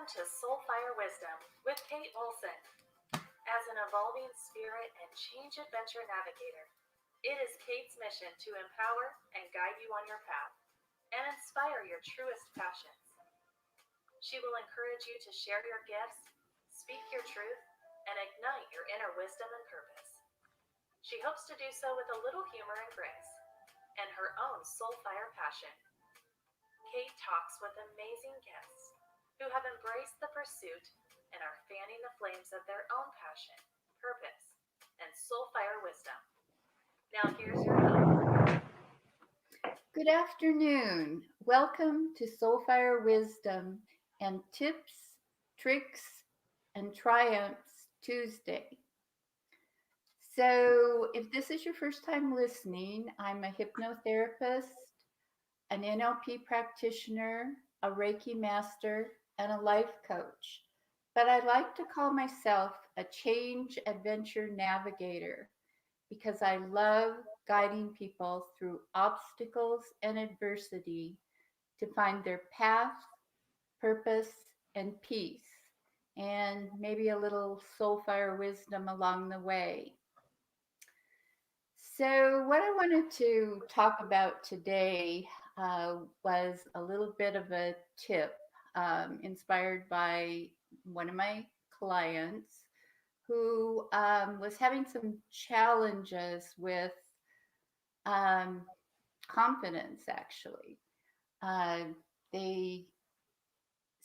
to Soulfire Wisdom with Kate Olson. As an evolving spirit and change adventure navigator, it is Kate's mission to empower and guide you on your path and inspire your truest passions. She will encourage you to share your gifts, speak your truth, and ignite your inner wisdom and purpose. She hopes to do so with a little humor and grace and her own soulfire passion. Kate talks with amazing guests who have embraced the pursuit and are fanning the flames of their own passion, purpose, and soulfire wisdom. Now, here's your host. Good afternoon. Welcome to Soulfire Wisdom and Tips, Tricks, and Triumphs Tuesday. So, if this is your first time listening, I'm a hypnotherapist, an NLP practitioner, a Reiki master, and a life coach. But I like to call myself a change adventure navigator because I love guiding people through obstacles and adversity to find their path, purpose, and peace, and maybe a little soulfire wisdom along the way. So, what I wanted to talk about today was a little bit of a tip inspired by one of my clients who was having some challenges with um, confidence, actually. Uh, they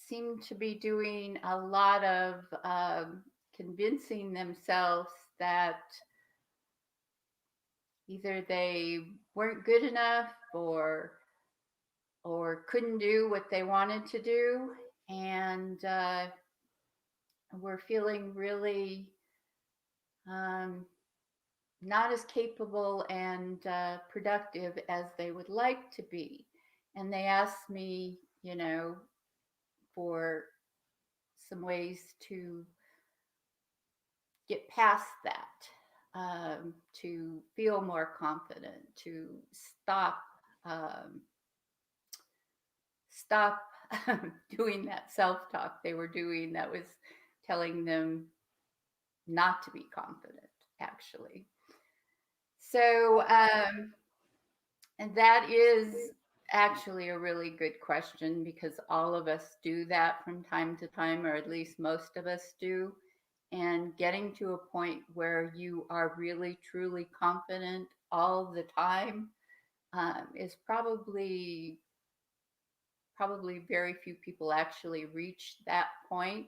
seem to be doing a lot of convincing themselves that either they weren't good enough or couldn't do what they wanted to do, and were feeling really um, not as capable and productive as they would like to be. And they asked me, for some ways to get past that, to feel more confident, to stop stop doing that self-talk they were doing that was telling them not to be confident, actually. So, and that is actually a really good question because all of us do that from time to time, or at least most of us do. And getting to a point where you are really truly confident all the time is probably very few people actually reach that point.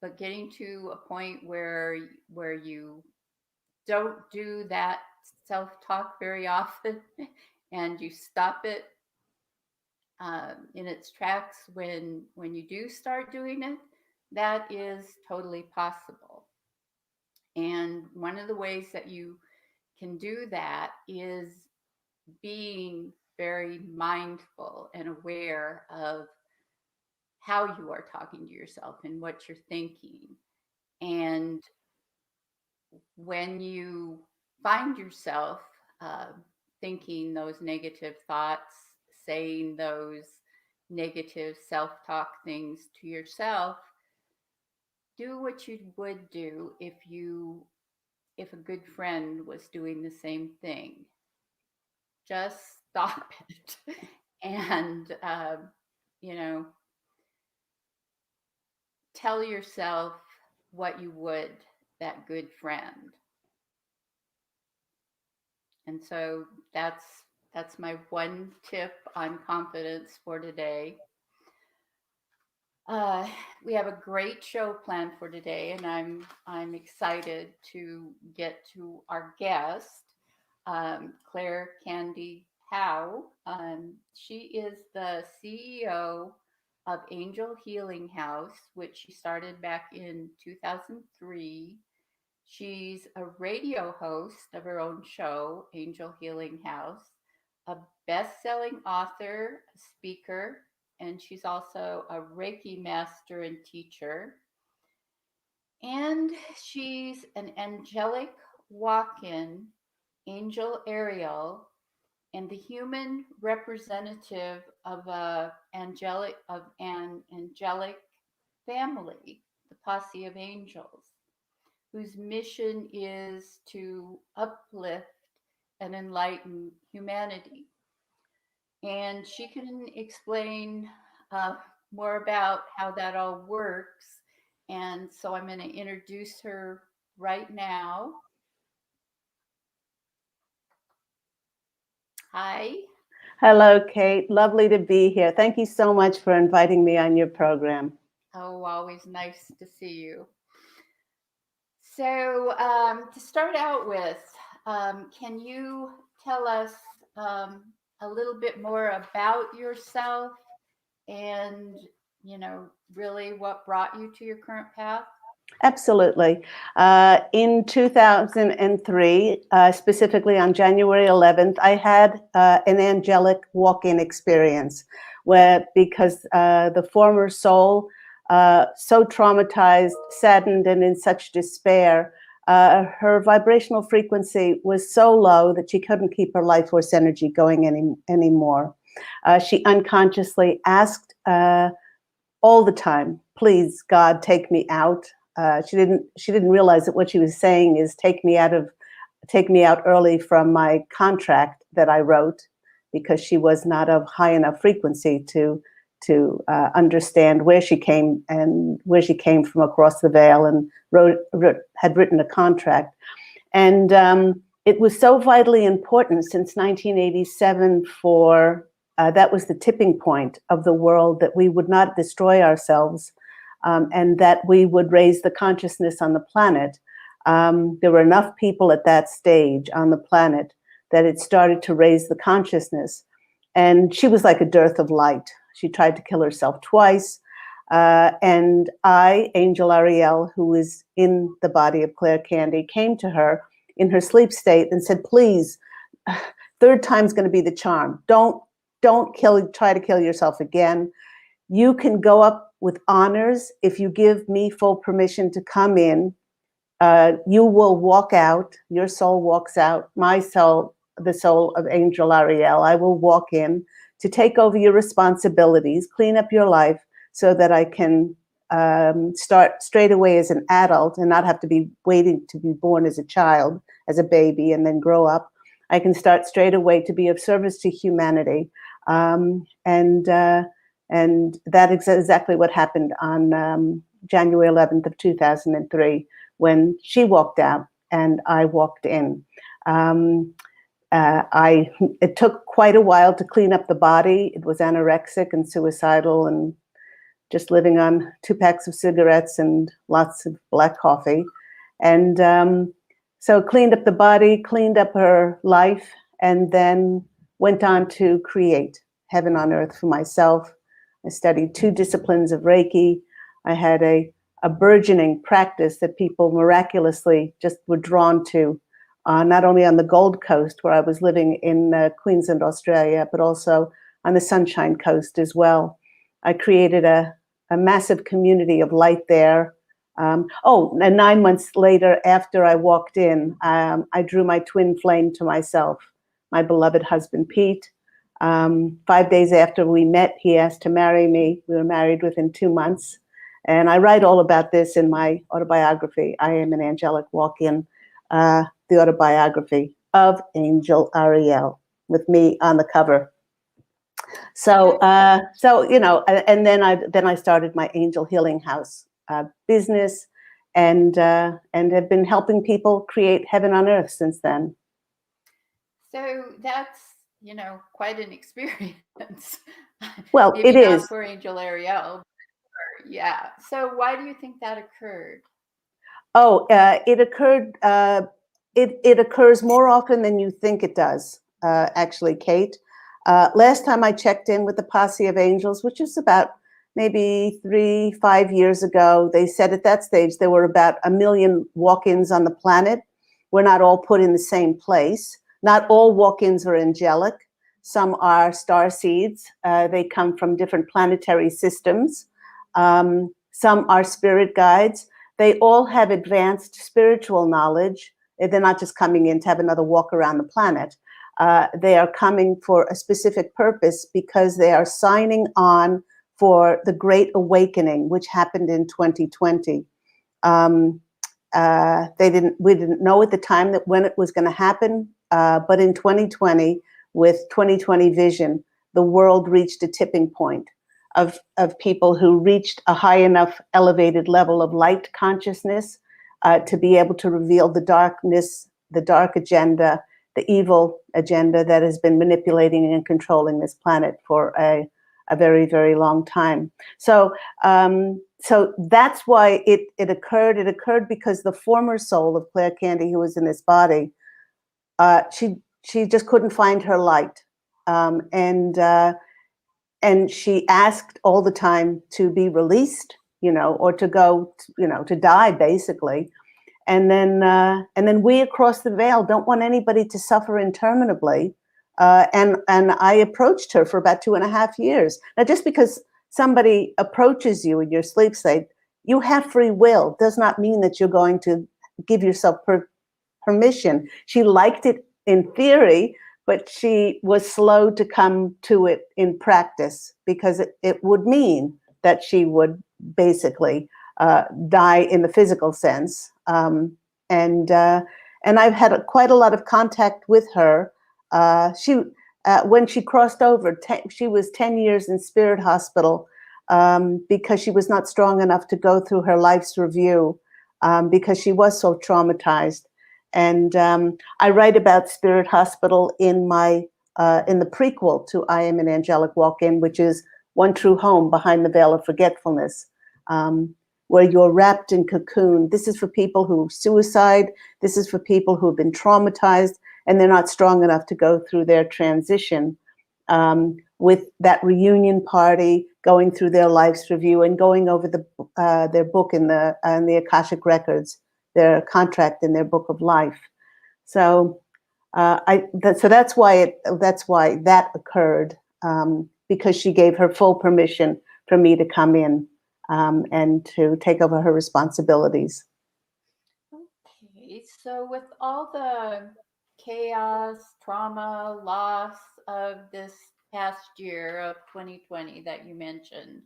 But getting to a point where you don't do that self-talk very often and you stop it in its tracks when you do start doing it, that is totally possible. And one of the ways that you can do that is being very mindful and aware of how you are talking to yourself and what you're thinking. And when you find yourself uh, thinking those negative thoughts, saying those negative self talk things to yourself, do what you would do if a good friend was doing the same thing. Just stop it and you know tell yourself what you would that good friend. And so that's my one tip on confidence for today. Uh, we have a great show planned for today, and I'm excited to get to our guest, Claire Candy Howe. She is the CEO of Angel Healing House, which she started back in 2003. She's a radio host of her own show, Angel Healing House, a best selling author, a speaker, and she's also a Reiki master and teacher. And she's an angelic walk in, Angel Ariel, and the human representative of an angelic family, the Posse of Angels, whose mission is to uplift and enlighten humanity. And she can explain more about how that all works. And so I'm going to introduce her right now. Hi. Hello, Kate. Lovely to be here. Thank you so much for inviting me on your program. Oh, always nice to see you. So, to start out with, can you tell us a little bit more about yourself and, really what brought you to your current path? Absolutely. In 2003, specifically on January 11th, I had an angelic walk-in experience where, because the former soul, so traumatized, saddened, and in such despair, her vibrational frequency was so low that she couldn't keep her life force energy going anymore. She unconsciously asked all the time, "Please, God, take me out." She didn't realize that what she was saying is take me out early from my contract that I wrote, because she was not of high enough frequency to understand where she came from across the veil, and had written a contract. And it was so vitally important since 1987 for that was the tipping point of the world, that we would not destroy ourselves, and that we would raise the consciousness on the planet. There were enough people at that stage on the planet that it started to raise the consciousness. And she was like a dearth of light. She tried to kill herself twice. And I, Angel Ariel, who was in the body of Claire Candy, came to her in her sleep state and said, "Please, third time's going to be the charm. Don't try to kill yourself again. You can go up with honors if you give me full permission to come in. You will walk out. Your soul walks out. My soul, the soul of Angel Ariel, I will walk in to take over your responsibilities, clean up your life, so that I can start straight away as an adult and not have to be waiting to be born as a child, as a baby, and then grow up. I can start straight away to be of service to humanity." And that is exactly what happened on January 11th of 2003, when she walked out and I walked in. It took quite a while to clean up the body. It was anorexic and suicidal and just living on 2 packs of cigarettes and lots of black coffee. And so cleaned up the body, cleaned up her life, and then went on to create heaven on earth for myself. I studied 2 disciplines of Reiki. I had a burgeoning practice that people miraculously just were drawn to, not only on the Gold Coast, where I was living in Queensland, Australia, but also on the Sunshine Coast as well. I created a massive community of light there. And 9 months later, after I walked in, I drew my twin flame to myself, my beloved husband, Pete. 5 days after we met, he asked to marry me. We were married within 2 months. And I write all about this in my autobiography, I Am an Angelic Walk-In, the autobiography of Angel Ariel, with me on the cover. So and then I started my Angel Healing House business, and have been helping people create heaven on earth since then. So that's, quite an experience. Well, Maybe it not is. for Angel Ariel. Yeah. So why do you think that occurred? It occurred. It occurs more often than you think it does, actually, Kate. Last time I checked in with the Posse of Angels, which is about maybe 3-5 years ago, they said at that stage there were about 1 million walk-ins on the planet. We're not all put in the same place. Not all walk-ins are angelic. Some are star seeds. They come from different planetary systems. Some are spirit guides. They all have advanced spiritual knowledge. They're not just coming in to have another walk around the planet. They are coming for a specific purpose, because they are signing on for the Great Awakening, which happened in 2020. We didn't know at the time that when it was going to happen, but in 2020, with 2020 vision, the world reached a tipping point of people who reached a high enough elevated level of light consciousness to be able to reveal the darkness, the dark agenda, the evil agenda that has been manipulating and controlling this planet for a very, very long time. So that's why it occurred. It occurred because the former soul of Claire Candy, who was in this body, she just couldn't find her light, and she asked all the time to be released, or to go, to die, basically. And then we across the veil don't want anybody to suffer interminably. And I approached her for about 2.5 years. Now, just because somebody approaches you in your sleep state, you have free will, does not mean that you're going to give yourself permission. She liked it in theory, but she was slow to come to it in practice, because it would mean that she would basically die in the physical sense. And I've had quite a lot of contact with her. When she crossed over, she was 10 years in Spirit Hospital because she was not strong enough to go through her life's review, because she was so traumatized. And I write about Spirit Hospital in the prequel to I Am an Angelic Walk-In, which is One True Home Behind the Veil of Forgetfulness, where you're wrapped in cocoon. This is for people who suicide. This is for people who have been traumatized and they're not strong enough to go through their transition, with that reunion party, going through their life's review and going over their book in the Akashic Records, their contract in their book of life. So that's why that occurred, because she gave her full permission for me to come in and to take over her responsibilities. Okay, so with all the chaos, trauma, loss of this past year of 2020 that you mentioned,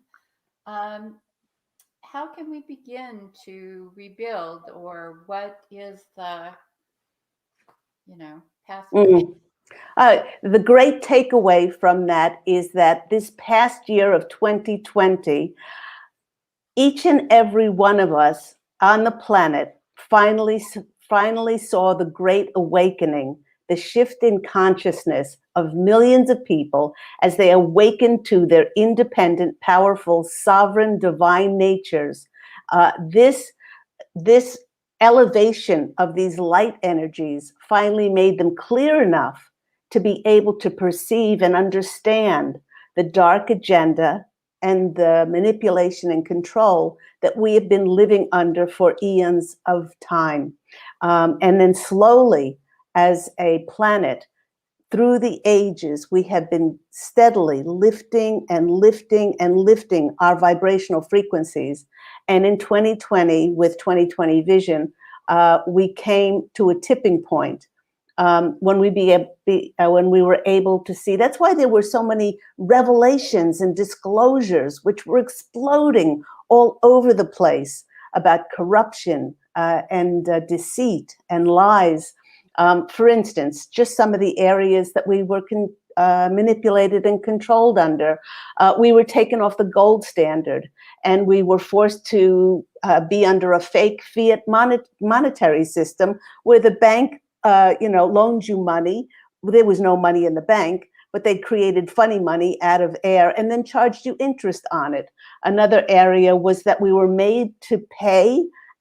how can we begin to rebuild, or what is the, pathway? The great takeaway from that is that this past year of 2020, each and every one of us on the planet finally saw the Great Awakening, the shift in consciousness of millions of people as they awakened to their independent, powerful, sovereign, divine natures. This elevation of these light energies finally made them clear enough to be able to perceive and understand the dark agenda and the manipulation and control that we have been living under for eons of time. And then slowly, as a planet, through the ages, we have been steadily lifting and lifting and lifting our vibrational frequencies. And in 2020, with 2020 vision, we came to a tipping point when we were able to see. That's why there were so many revelations and disclosures which were exploding all over the place about corruption and deceit and lies. For instance, just some of the areas that we were manipulated and controlled under. We were taken off the gold standard, and we were forced to be under a fake fiat monetary system where the bank loaned you money. There was no money in the bank, but they created funny money out of air and then charged you interest on it. Another area was that we were made to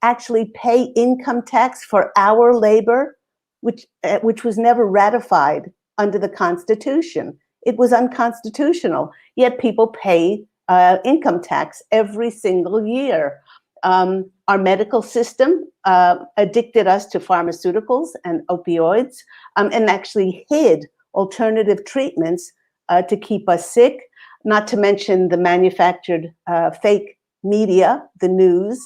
actually pay income tax for our labor, which was never ratified under the Constitution. It was unconstitutional, yet people pay income tax every single year. Our medical system addicted us to pharmaceuticals and opioids, and actually hid alternative treatments to keep us sick, not to mention the manufactured fake media, the news,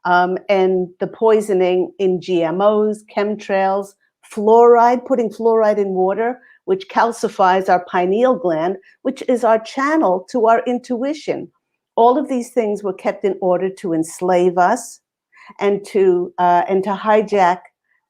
and the poisoning in GMOs, chemtrails, fluoride, putting fluoride in water, which calcifies our pineal gland, which is our channel to our intuition. All of these things were kept in order to enslave us and to hijack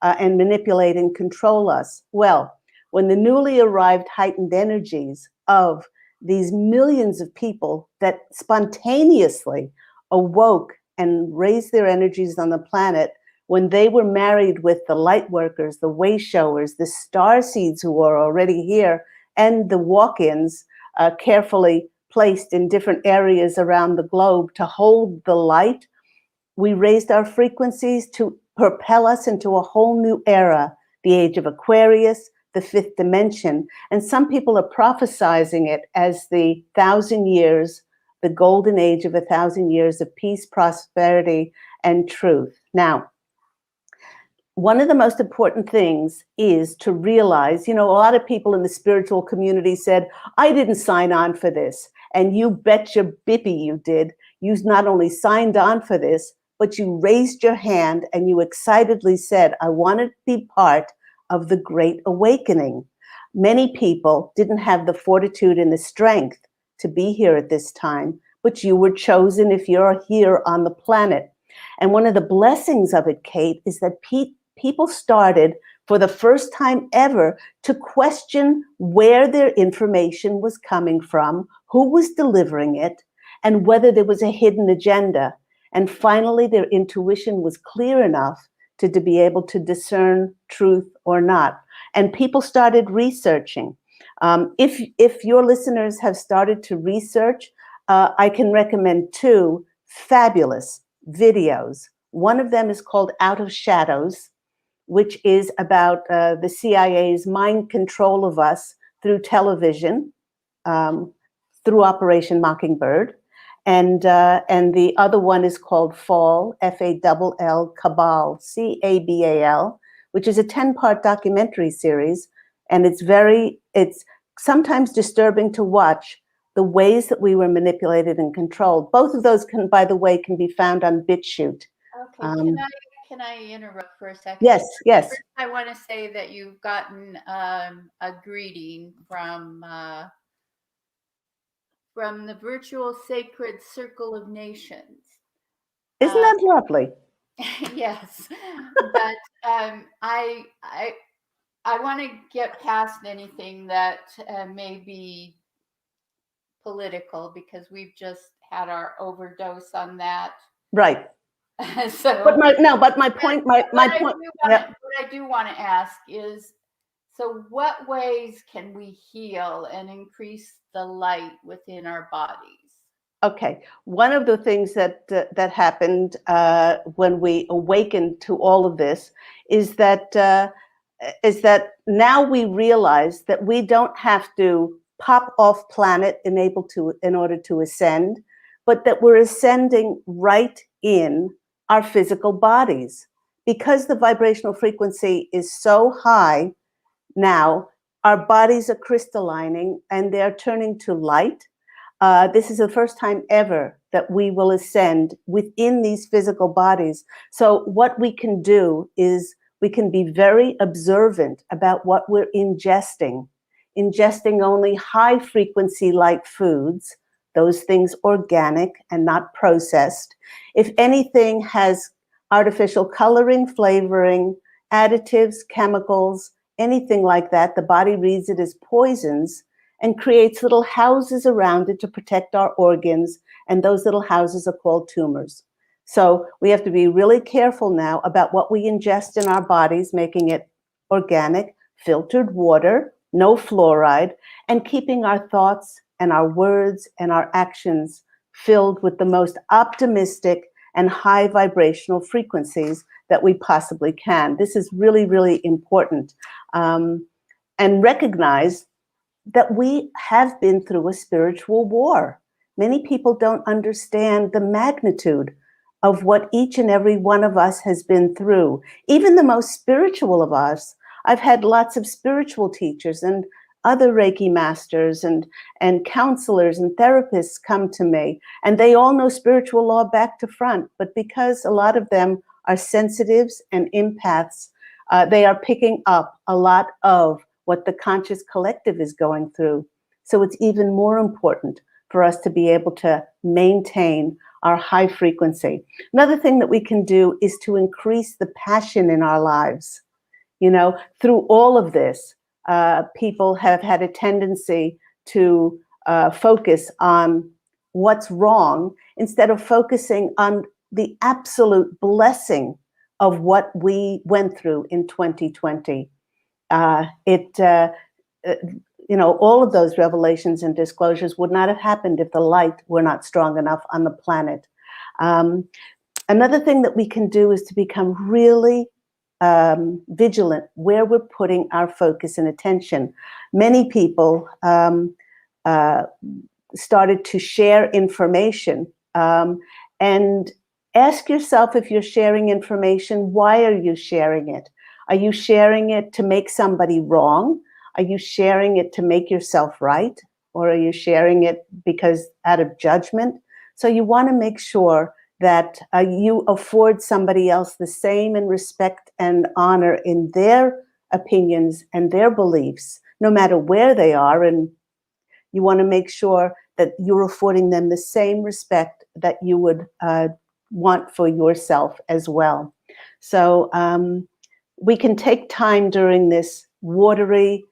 and manipulate and control us. Well, when the newly arrived heightened energies of these millions of people that spontaneously awoke and raised their energies on the planet, when they were married with the light workers, the way showers, the star seeds who are already here, and the walk-ins carefully placed in different areas around the globe to hold the light, we raised our frequencies to propel us into a whole new era, the age of Aquarius, the fifth dimension. And some people are prophesizing it as the 1,000 years, the golden age of 1,000 years of peace, prosperity, and truth. Now, one of the most important things is to realize, a lot of people in the spiritual community said, I didn't sign on for this. And you bet your bippy you did. You not only signed on for this, but you raised your hand and you excitedly said, I want to be part of the Great Awakening. Many people didn't have the fortitude and the strength to be here at this time, but you were chosen if you're here on the planet. And one of the blessings of it, Kate, is that people started for the first time ever to question where their information was coming from, who was delivering it, and whether there was a hidden agenda. And finally, their intuition was clear enough to be able to discern truth or not. And people started researching. If your listeners have started to research, I can recommend 2 fabulous videos. One of them is called Out of Shadows, which is about the CIA's mind control of us through television, through Operation Mockingbird. And the other one is called Fall, F-A-L-L, Cabal, C-A-B-A-L, which is a 10-part documentary series. And it's sometimes disturbing to watch the ways that we were manipulated and controlled. Both of those by the way, can be found on BitChute. Okay, can I interrupt for a second? Yes. First, I want to say that you've gotten a greeting from the virtual Sacred Circle of Nations. Isn't that lovely? Yes, but I want to get past anything that may be political, because we've just had our overdose on that. Right. So, but my point. What I do want to ask is, so what ways can we heal and increase the light within our bodies? Okay, one of the things that happened when we awakened to all of this is that now we realize that we don't have to pop off planet in order to ascend, but that we're ascending right in our physical bodies. Because the vibrational frequency is so high now, our bodies are crystallining and they're turning to light. This is the first time ever that we will ascend within these physical bodies. So what we can do is we can be very observant about what we're ingesting only high frequency light foods, those things organic and not processed. If anything has artificial coloring, flavoring, additives, chemicals, anything like that, the body reads it as poisons and creates little houses around it to protect our organs, and those little houses are called tumors. So we have to be really careful now about what we ingest in our bodies, making it organic, filtered water, no fluoride, and keeping our thoughts and our words and our actions filled with the most optimistic and high vibrational frequencies that we possibly can. This is really, really important. And recognize that we have been through a spiritual war. Many people don't understand the magnitude of what each and every one of us has been through. Even the most spiritual of us. I've had lots of spiritual teachers and other Reiki masters and counselors and therapists come to me, and they all know spiritual law back to front. But because a lot of them are sensitives and empaths, they are picking up a lot of what the conscious collective is going through. So it's even more important for us to be able to maintain our high frequency. Another thing that we can do is to increase the passion in our lives. You know, through all of this, people have had a tendency to focus on what's wrong instead of focusing on the absolute blessing of what we went through in 2020. You know, all of those revelations and disclosures would not have happened if the light were not strong enough on the planet. Another thing that we can do is to become really vigilant where we're putting our focus and attention. Many people started to share information, and ask yourself, if you're sharing information, why are you sharing it? Are you sharing it to make somebody wrong? Are you sharing it to make yourself right? Or are you sharing it because out of judgment? So you want to make sure that you afford somebody else the same in respect and honor in their opinions and their beliefs, no matter where they are. And you want to make sure that you're affording them the same respect that you would want for yourself as well. So we can take time during this watery,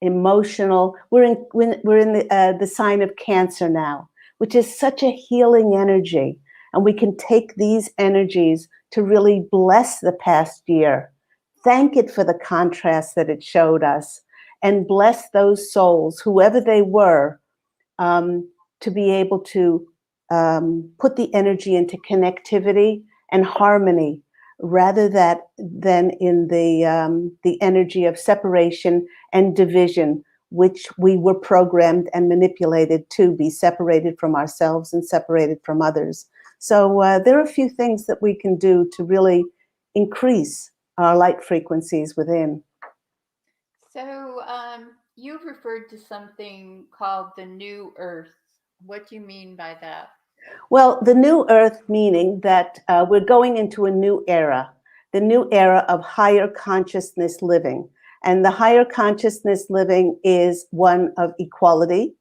emotional, we're in the sign of Cancer now, which is such a healing energy. And we can take these energies to really bless the past year, thank it for the contrast that it showed us, and bless those souls, whoever they were, to be able to put the energy into connectivity and harmony, rather than in the energy of separation and division, which we were programmed and manipulated to be separated from ourselves and separated from others. So there are a few things that we can do to really increase our light frequencies within. So you've referred to something called the New Earth. What do you mean by that? Well, the New Earth meaning that we're going into a new era, the new era of higher consciousness living. And the higher consciousness living is one of equality,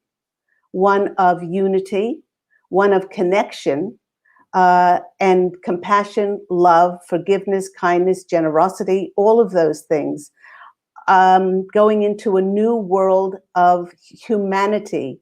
one of unity, one of connection, and compassion, love, forgiveness, kindness, generosity, all of those things. Going into a new world of humanity,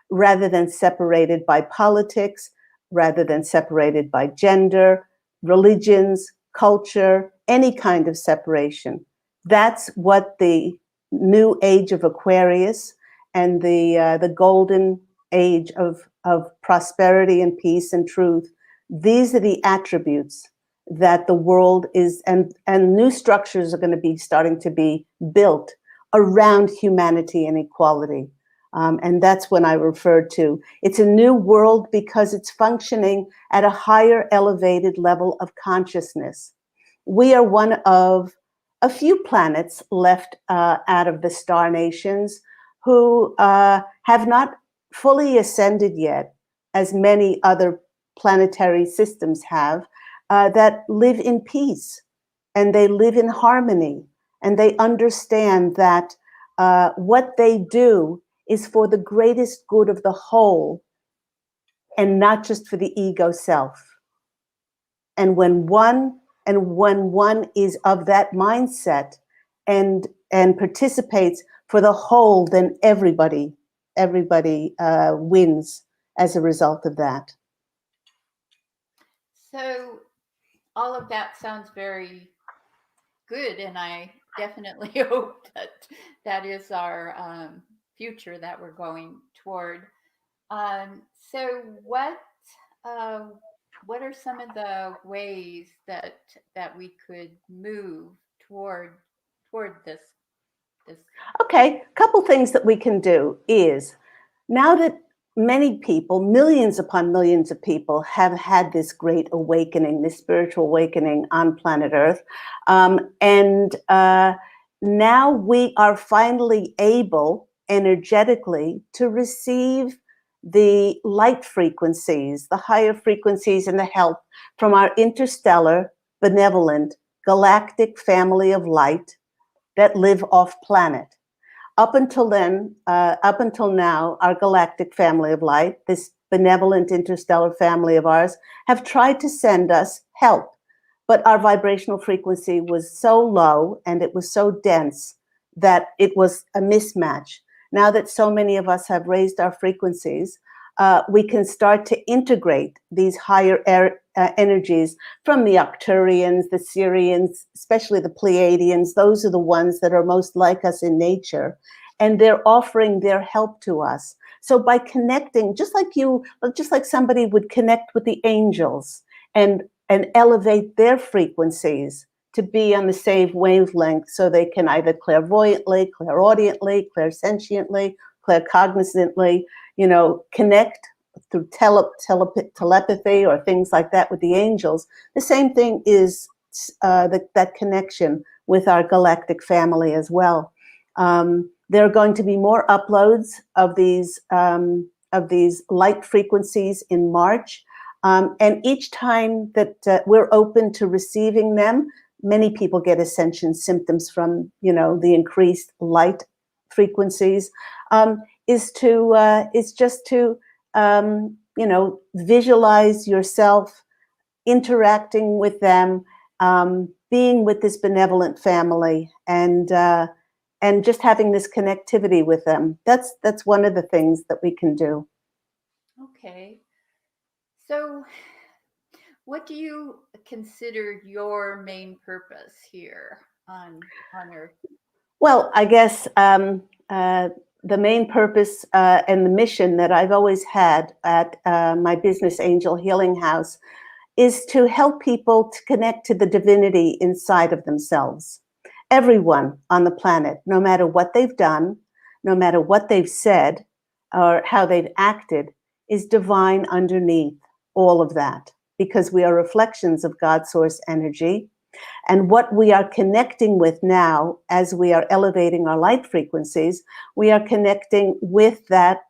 rather than separated by politics, rather than separated by gender, religions, culture, any kind of separation. That's what the new age of Aquarius and the golden age of prosperity and peace and truth. These are the attributes that the world is, and new structures are going to be starting to be built around humanity and equality. And that's when I referred to, it's a new world because it's functioning at a higher elevated level of consciousness. We are one of a few planets left out of the star nations who have not fully ascended yet, as many other planetary systems have, that live in peace and they live in harmony, and they understand that what they do is for the greatest good of the whole and not just for the ego self. And when one is of that mindset and participates for the whole, then everybody wins as a result of that. So all of that sounds very good, and I definitely hope that that is our future that we're going toward. So what are some of the ways that we could move toward this? Okay, a couple things that we can do is, now that many people, millions upon millions of people, have had this great awakening, this spiritual awakening on planet Earth, and now we are finally able energetically to receive the light frequencies, the higher frequencies, and the help from our interstellar, benevolent, galactic family of light that live off planet. Up until then, up until now, our galactic family of light, this benevolent interstellar family of ours, have tried to send us help. But our vibrational frequency was so low and it was so dense that it was a mismatch. Now that so many of us have raised our frequencies, we can start to integrate these higher energies from the Arcturians, the Sirians, especially the Pleiadians. Those are the ones that are most like us in nature, and they're offering their help to us. So by connecting, just like somebody would connect with the angels and elevate their frequencies to be on the same wavelength, so they can either clairvoyantly, clairaudiently, clairsentiently, claircognizantly, connect through telepathy or things like that with the angels. The same thing is that connection with our galactic family as well. There are going to be more uploads of these light frequencies in March. And each time that we're open to receiving them, many people get ascension symptoms from, the increased light frequencies. Is just to visualize yourself interacting with them, being with this benevolent family, and just having this connectivity with them. That's one of the things that we can do. Okay. So what do you consider your main purpose here on Earth? Well, I guess the main purpose and the mission that I've always had at my business Angel Healing House is to help people to connect to the divinity inside of themselves. Everyone on the planet, no matter what they've done, no matter what they've said or how they've acted, is divine underneath all of that, because we are reflections of God's source energy. And what we are connecting with now, as we are elevating our light frequencies, we are connecting with that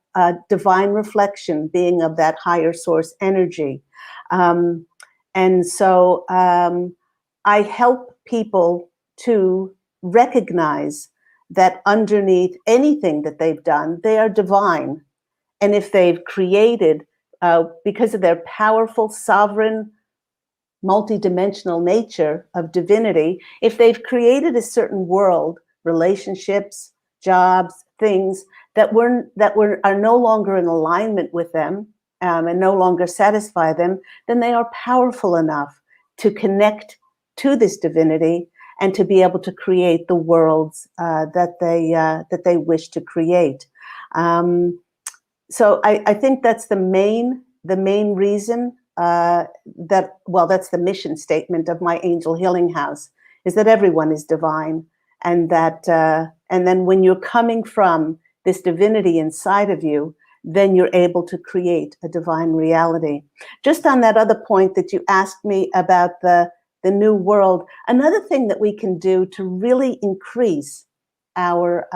divine reflection, being of that higher source energy. And so I help people to recognize that underneath anything that they've done, they are divine. And if they've created, because of their powerful, sovereign, multidimensional nature of divinity, if they've created a certain world, relationships, jobs, things that are no longer in alignment with them and no longer satisfy them, then they are powerful enough to connect to this divinity and to be able to create the worlds that they wish to create. So I think that's the main reason. That's the mission statement of my Angel Healing House, is that everyone is divine, and that and then when you're coming from this divinity inside of you, then you're able to create a divine reality. Just on that other point that you asked me about the new world, another thing that we can do to really increase our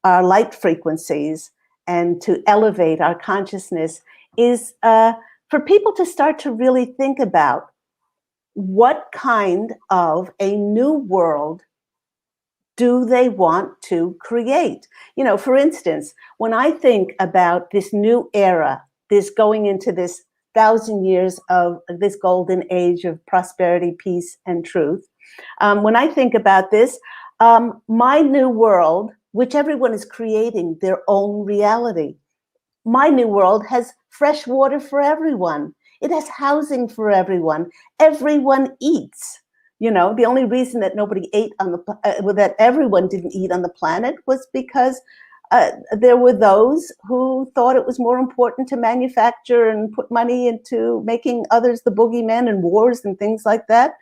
light frequencies and to elevate our consciousness is for people to start to really think about what kind of a new world do they want to create. For instance, when I think about this new era, this going into this 1,000 years of this golden age of prosperity, peace, and truth, when I think about this, my new world, which everyone is creating their own reality, my new world has fresh water for everyone. It has housing for everyone. Everyone eats. The only reason that nobody ate that everyone didn't eat on the planet was because there were those who thought it was more important to manufacture and put money into making others the boogeymen and wars and things like that.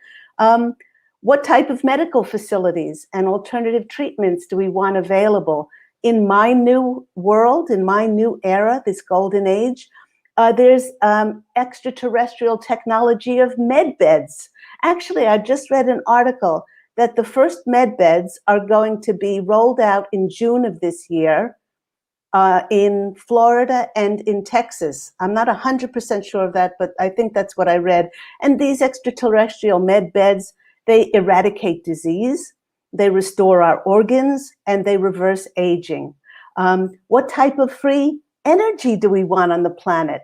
What type of medical facilities and alternative treatments do we want available? In my new world, in my new era, this golden age, there's extraterrestrial technology of med beds. Actually, I just read an article that the first med beds are going to be rolled out in June of this year in Florida and in Texas. I'm not 100% sure of that, but I think that's what I read. And these extraterrestrial med beds, they eradicate disease. they restore our organs, and they reverse aging. What type of free energy do we want on the planet?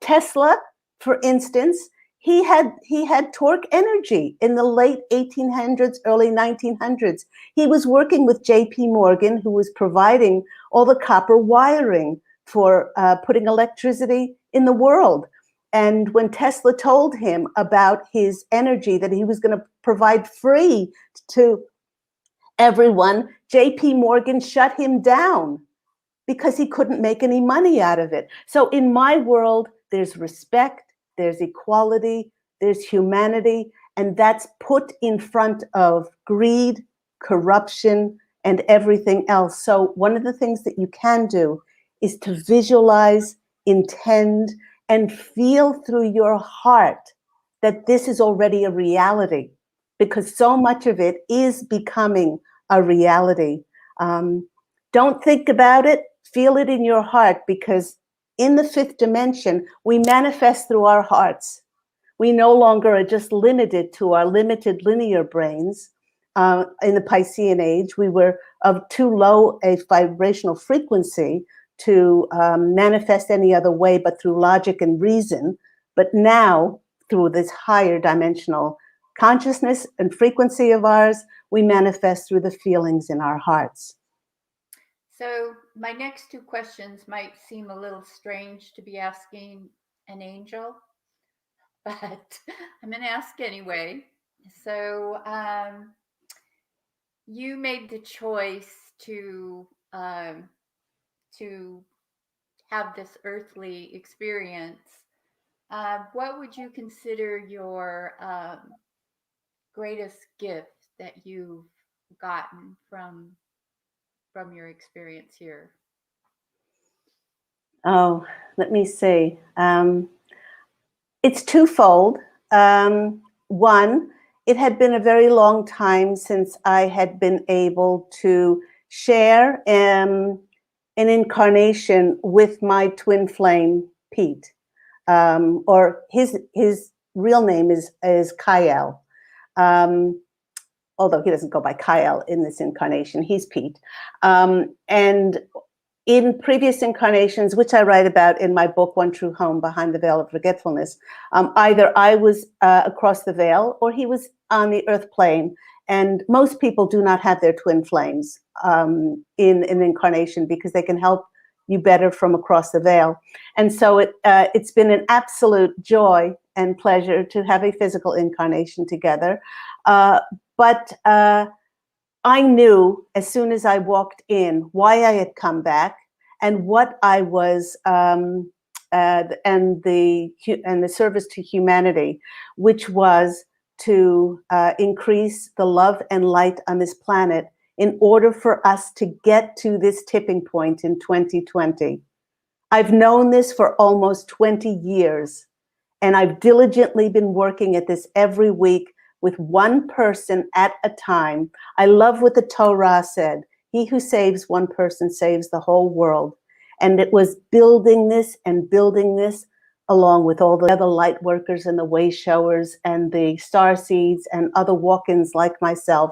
Tesla, for instance, he had torque energy in the late 1800s, early 1900s. He was working with J.P. Morgan, who was providing all the copper wiring for putting electricity in the world. And when Tesla told him about his energy that he was going to provide free to everyone, J.P. Morgan shut him down because he couldn't make any money out of it. So in my world, there's respect, there's equality, there's humanity, and that's put in front of greed, corruption, and everything else. So one of the things that you can do is to visualize, intend, and feel through your heart that this is already a reality, because so much of it is becoming a reality. Don't think about it, feel it in your heart, because in the fifth dimension, we manifest through our hearts. We no longer are just limited to our limited linear brains. In the Piscean age, we were of too low a vibrational frequency to manifest any other way but through logic and reason. But now, through this higher dimensional consciousness and frequency of ours, we manifest through the feelings in our hearts. So my next two questions might seem a little strange to be asking an angel, but I'm going to ask anyway. So you made the choice to have this earthly experience. What would you consider your greatest gift that you've gotten from your experience here? Oh, let me see. It's twofold. One, it had been a very long time since I had been able to share an incarnation with my twin flame, Pete, or his real name is Kyle. Although he doesn't go by Kyle in this incarnation, he's Pete. And in previous incarnations, which I write about in my book, One True Home, Behind the Veil of Forgetfulness, either I was across the veil or he was on the earth plane. And most people do not have their twin flames in an incarnation because they can help you better from across the veil. And so it's been an absolute joy and pleasure to have a physical incarnation together. But I knew as soon as I walked in why I had come back and what I was, and the service to humanity, which was to increase the love and light on this planet in order for us to get to this tipping point in 2020. I've known this for almost 20 years, and I've diligently been working at this every week with one person at a time. I love what the Torah said. He who saves one person saves the whole world. And it was building this along with all the other light workers and the way showers and the star seeds and other walk-ins like myself,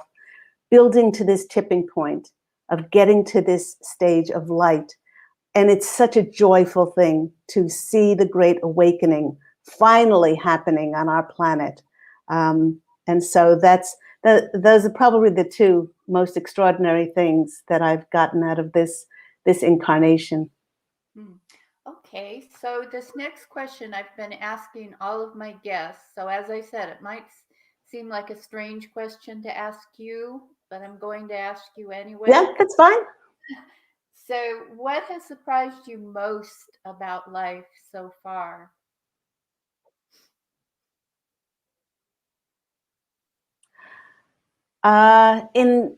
building to this tipping point of getting to this stage of light. And it's such a joyful thing to see the great awakening finally happening on our planet. And so those are probably the two most extraordinary things that I've gotten out of this incarnation. Okay, so this next question I've been asking all of my guests. So as I said, it might seem like a strange question to ask you, but I'm going to ask you anyway. Yeah, that's fine. So what has surprised you most about life so far? In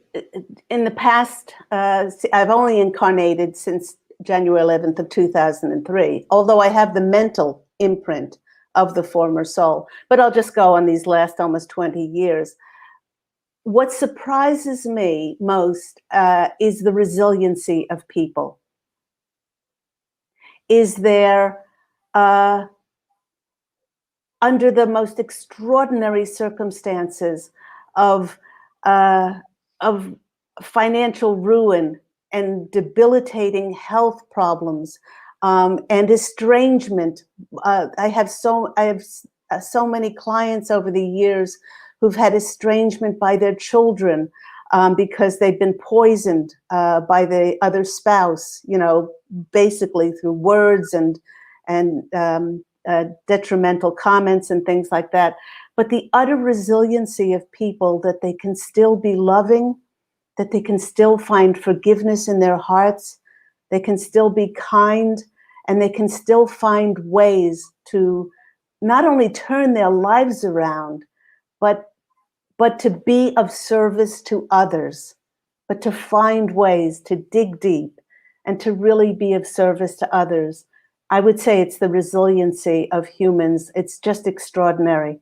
the past, I've only incarnated since January 11th of 2003, although I have the mental imprint of the former soul. But I'll just go on these last almost 20 years. What surprises me most is the resiliency of people. Is there, under the most extraordinary circumstances of of financial ruin and debilitating health problems, and estrangement. I have so many clients over the years who've had estrangement by their children, because they've been poisoned by the other spouse, basically through words and detrimental comments and things like that. But the utter resiliency of people, that they can still be loving, that they can still find forgiveness in their hearts, they can still be kind, and they can still find ways to not only turn their lives around, but to be of service to others, but to find ways to dig deep and to really be of service to others. I would say it's the resiliency of humans. It's just extraordinary.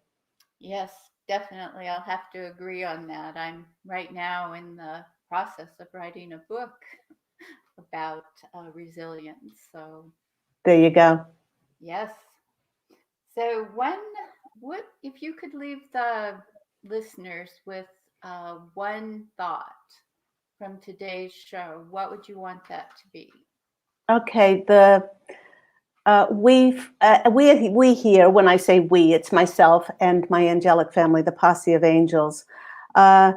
Yes, definitely. I'll have to agree on that. I'm right now in the process of writing a book about resilience. So, There you go. yes. So, what if you could leave the listeners with one thought from today's show, what would you want that to be? Okay, we here, when I say we, it's myself and my angelic family, the posse of angels. The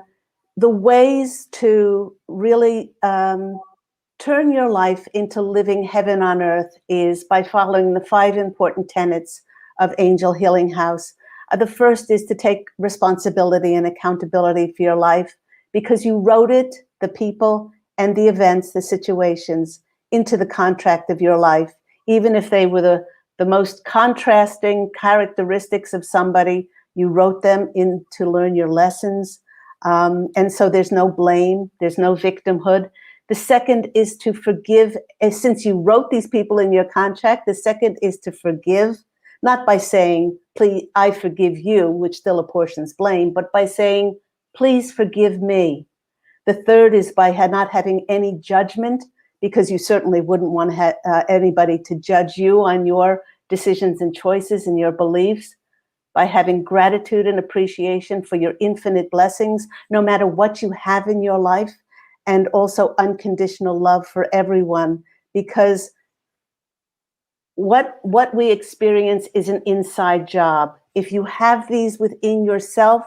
ways to really turn your life into living heaven on earth is by following the 5 important tenets of Angel Healing House. The first is to take responsibility and accountability for your life, because you wrote it, the people and the events, the situations, into the contract of your life, even if they were the most contrasting characteristics of somebody. You wrote them in to learn your lessons. And so there's no blame, there's no victimhood. The second is to forgive. Since you wrote these people in your contract, the second is to forgive, not by saying, please, I forgive you, which still apportions blame, but by saying, please forgive me. The third is by not having any judgment, because you certainly wouldn't want anybody to judge you on your decisions and choices and your beliefs. By having gratitude and appreciation for your infinite blessings, no matter what you have in your life, and also unconditional love for everyone, because what we experience is an inside job. If you have these within yourself,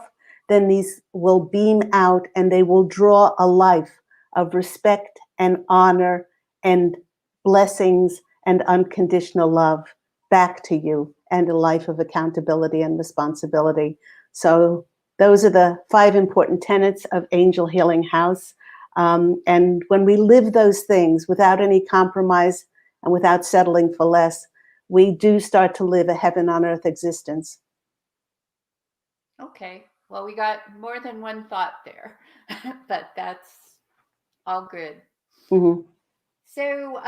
then these will beam out and they will draw a life of respect and honor and blessings and unconditional love back to you, and a life of accountability and responsibility. So those are the 5 important tenets of Angel Healing House. And when we live those things without any compromise and without settling for less, we do start to live a heaven on earth existence. Okay. Well, we got more than one thought there, but that's all good. Mm-hmm. So,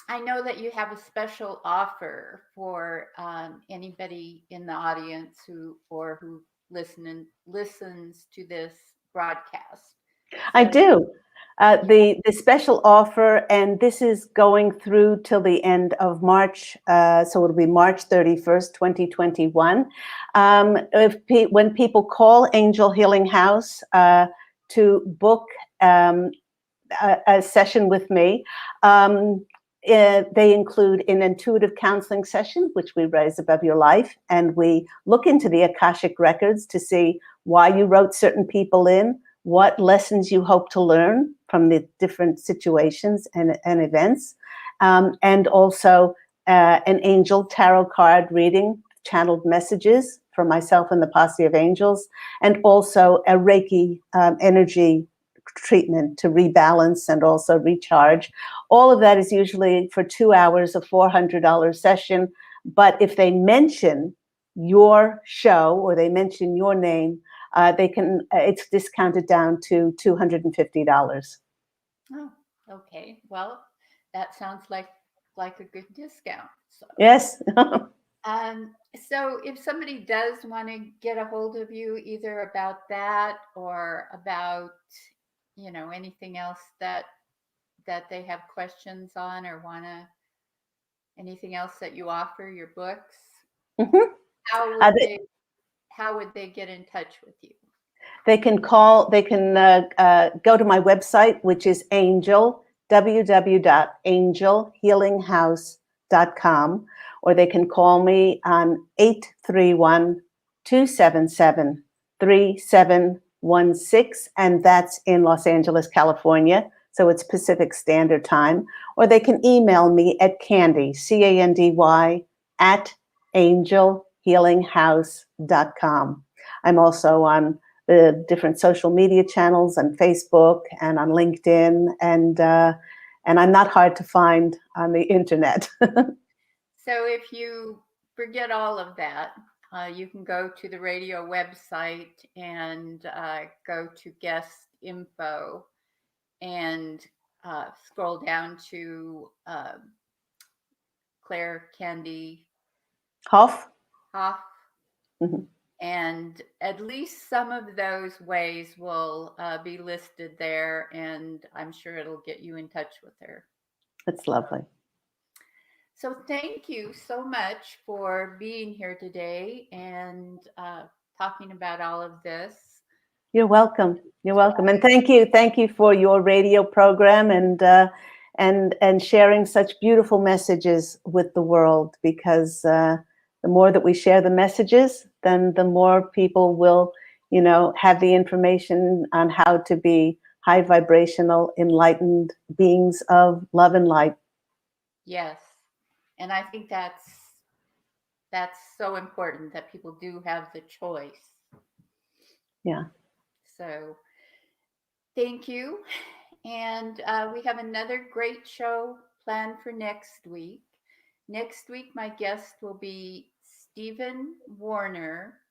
I know that you have a special offer for anybody in the audience who listens to this broadcast. I do. The special offer, and this is going through till the end of March, so it'll be March 31st, 2021. When people call Angel Healing House to book a session with me, they include an intuitive counseling session, which we raise above your life, and we look into the Akashic records to see why you wrote certain people in, what lessons you hope to learn from the different situations and events, and also an angel tarot card reading, channeled messages for myself and the posse of angels, and also a Reiki energy treatment to rebalance and also recharge. All of that is usually for 2 hours, a $400 session. But if they mention your show or they mention your name, it's discounted down to $250. Oh, okay. Well, that sounds like a good discount. So. Yes. So if somebody does want to get a hold of you, either about that or about, anything else that they have questions on, or anything else that you offer, your books, Mm-hmm. how would they get in touch with you? They can go to my website, which is www.angelhealinghouse.com, or they can call me on 831-277-3716, and that's in Los Angeles, California, so it's Pacific Standard Time. Or they can email me at Candy, CANDY, at angelhealinghouse.com. I'm also on the different social media channels on Facebook and on LinkedIn, and I'm not hard to find on the internet. So if you forget all of that, you can go to the radio website and go to guest info and scroll down to Claire Candy Hoff? Hoff. Mhm. And at least some of those ways will be listed there, and I'm sure it'll get you in touch with her. It's lovely. So thank you so much for being here today and talking about all of this. You're welcome. You're welcome, and thank you for your radio program and sharing such beautiful messages with the world. Because the more that we share the messages, then the more people will, have the information on how to be high vibrational, enlightened beings of love and light. Yes, and I think that's so important that people do have the choice. Yeah. So thank you. And we have another great show planned for next week. Next week, my guest will be Stephen Warner,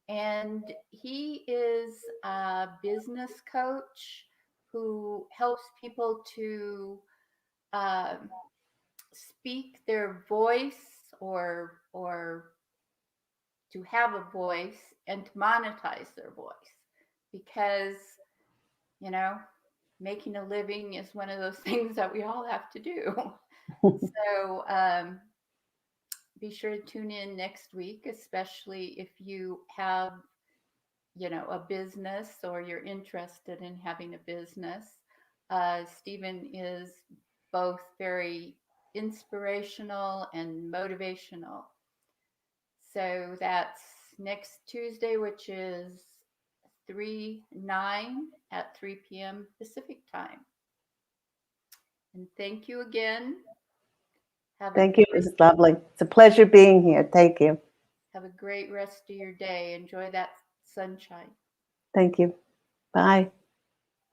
and he is a business coach who helps people to speak their voice or to have a voice and to monetize their voice, because making a living is one of those things that we all have to do. So be sure to tune in next week, especially if you have a business or you're interested in having a business. Stephen is both very inspirational and motivational. So that's next Tuesday, which is 3/9 at 3 p.m. Pacific time. And thank you again. Thank you. It was lovely. It's a pleasure being here. Thank you. Have a great rest of your day. Enjoy that sunshine. Thank you. Bye.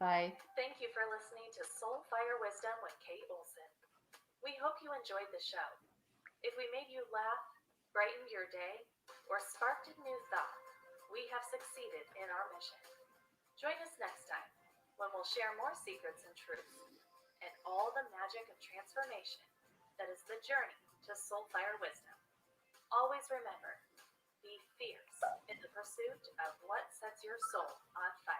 Bye. Thank you for listening to Soul Fire Wisdom with Kate Olson. We hope you enjoyed the show. If we made you laugh, brightened your day, or sparked a new thought, we have succeeded in our mission. Join us next time when we'll share more secrets and truths and all the magic of transformation that is the journey to Soul Fire Wisdom. Always remember, be fierce in the pursuit of what sets your soul on fire.